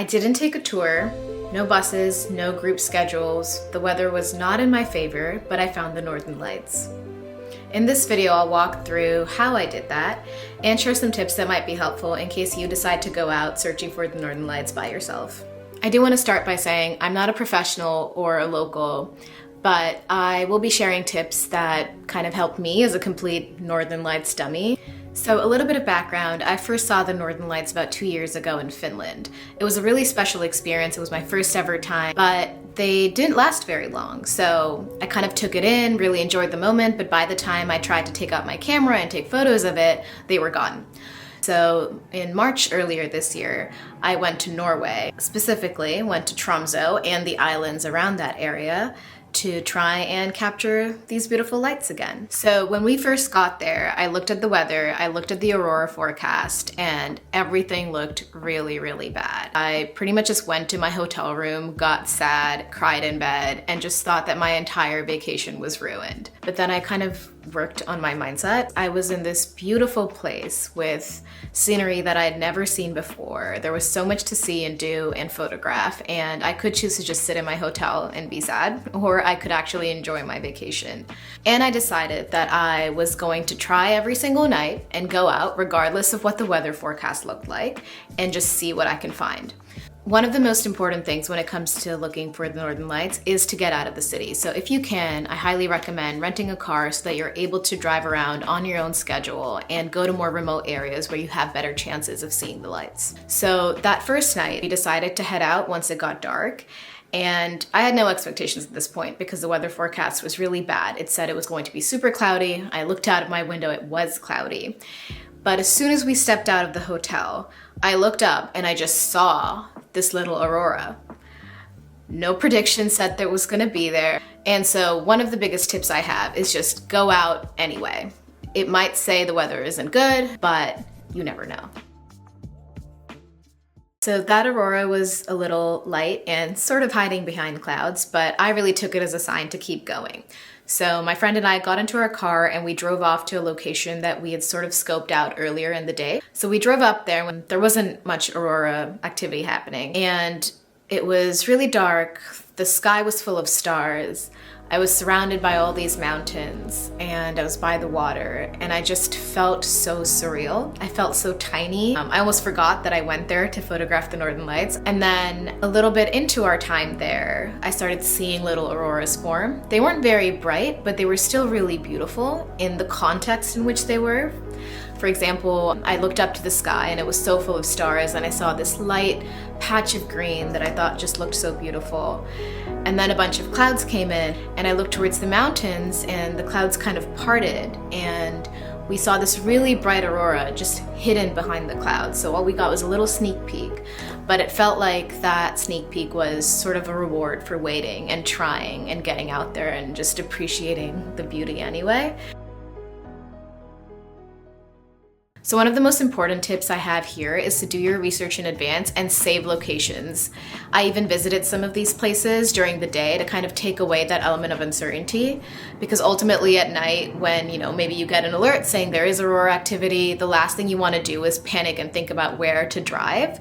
I didn't take a tour, no buses, no group schedules. The weather was not in my favor, but I found the Northern Lights. In this video, I'll walk through how I did that and share some tips that might be helpful in case you decide to go out searching for the Northern Lights by yourself. I do want to start by saying I'm not a professional or a local, but I will be sharing tips that kind of helped me as a complete Northern Lights dummy. So a little bit of background, I first saw the Northern Lights about 2 years ago in Finland. It was a really special experience. It was my first ever time, but they didn't last very long. So I kind of took it in, really enjoyed the moment, but by the time I tried to take out my camera and take photos of it, they were gone. So in March earlier this year, I went to Norway, specifically went to Tromsø and the islands around that area to try and capture these beautiful lights again. So when we first got there, I looked at the weather, I looked at the aurora forecast, and everything looked really, really bad. I pretty much just went to my hotel room, got sad, cried in bed, and just thought that my entire vacation was ruined. But then I kind of worked on my mindset. I was in this beautiful place with scenery that I'd never seen before. There was so much to see and do and photograph, and I could choose to just sit in my hotel and be sad, or I could actually enjoy my vacation. And I decided that I was going to try every single night and go out regardless of what the weather forecast looked like and just see what I can find. One of the most important things when it comes to looking for the Northern Lights is to get out of the city. So if you can, I highly recommend renting a car so that you're able to drive around on your own schedule and go to more remote areas where you have better chances of seeing the lights. So that first night, we decided to head out once it got dark. And I had no expectations at this point because the weather forecast was really bad. It said it was going to be super cloudy. I looked out of my window, it was cloudy. But as soon as we stepped out of the hotel, I looked up and I just saw this little aurora. No prediction said that it was gonna be there. And so one of the biggest tips I have is just go out anyway. It might say the weather isn't good, but you never know. So that aurora was a little light and sort of hiding behind clouds, but I really took it as a sign to keep going. So my friend and I got into our car and we drove off to a location that we had sort of scoped out earlier in the day. So we drove up there when there wasn't much aurora activity happening, and it was really dark. The sky was full of stars. I was surrounded by all these mountains and I was by the water, and I just felt so surreal. I felt so tiny. I almost forgot that I went there to photograph the Northern Lights. And then a little bit into our time there, I started seeing little auroras form. They weren't very bright, but they were still really beautiful in the context in which they were. For example, I looked up to the sky and it was so full of stars, and I saw this light patch of green that I thought just looked so beautiful. And then a bunch of clouds came in and I looked towards the mountains and the clouds kind of parted and we saw this really bright aurora just hidden behind the clouds. So all we got was a little sneak peek, but it felt like that sneak peek was sort of a reward for waiting and trying and getting out there and just appreciating the beauty anyway. So one of the most important tips I have here is to do your research in advance and save locations. I even visited some of these places during the day to kind of take away that element of uncertainty, because ultimately at night when, maybe you get an alert saying there is aurora activity, the last thing you want to do is panic and think about where to drive.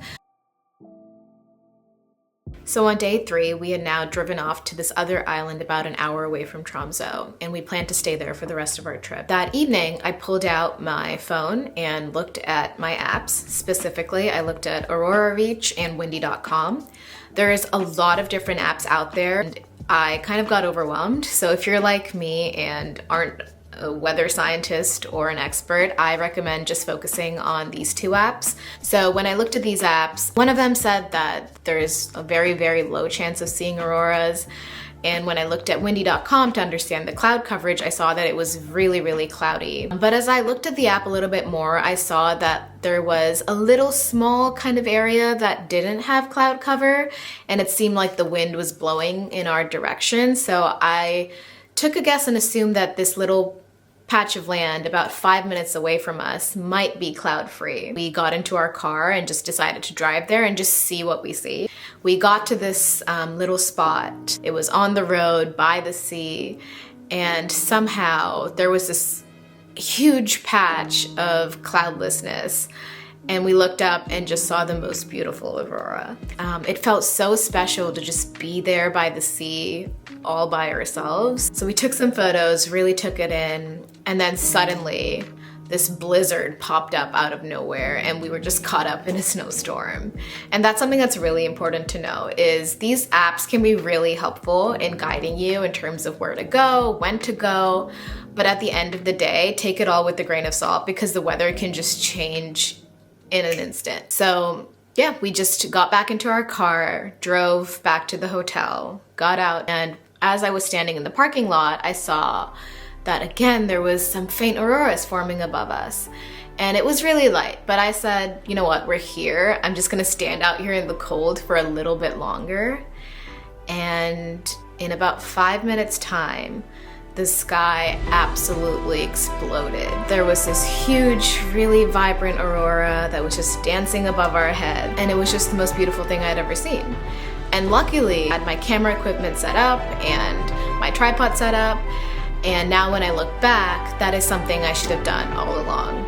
So on day 3, we had now driven off to this other island about an hour away from Tromsø, and we planned to stay there for the rest of our trip. That evening, I pulled out my phone and looked at my apps. Specifically, I looked at Aurora Reach and Windy.com. There's a lot of different apps out there, and I kind of got overwhelmed. So if you're like me and aren't a weather scientist or an expert, I recommend just focusing on these 2 apps. So when I looked at these apps, one of them said that there is a very, very low chance of seeing auroras. And when I looked at windy.com to understand the cloud coverage, I saw that it was really, really cloudy. But as I looked at the app a little bit more, I saw that there was a little small kind of area that didn't have cloud cover, and it seemed like the wind was blowing in our direction. So I took a guess and assumed that this little patch of land about 5 minutes away from us might be cloud-free. We got into our car and just decided to drive there and just see what we see. We got to this little spot. It was on the road by the sea, and somehow there was this huge patch of cloudlessness. and we looked up and just saw the most beautiful aurora. It felt so special to just be there by the sea all by ourselves. So we took some photos, really took it in, and then suddenly this blizzard popped up out of nowhere and we were just caught up in a snowstorm. And that's something that's really important to know, is these apps can be really helpful in guiding you in terms of where to go, when to go, but at the end of the day, take it all with a grain of salt because the weather can just change in an instant. So yeah, we just got back into our car, drove back to the hotel, got out, and as I was standing in the parking lot, I saw that again, there was some faint auroras forming above us. And it was really light, but I said, you know what, we're here. I'm just gonna stand out here in the cold for a little bit longer. And in about 5 minutes time, the sky absolutely exploded. There was this huge, really vibrant aurora that was just dancing above our head. And it was just the most beautiful thing I'd ever seen. And luckily, I had my camera equipment set up and my tripod set up. And now when I look back, that is something I should have done all along.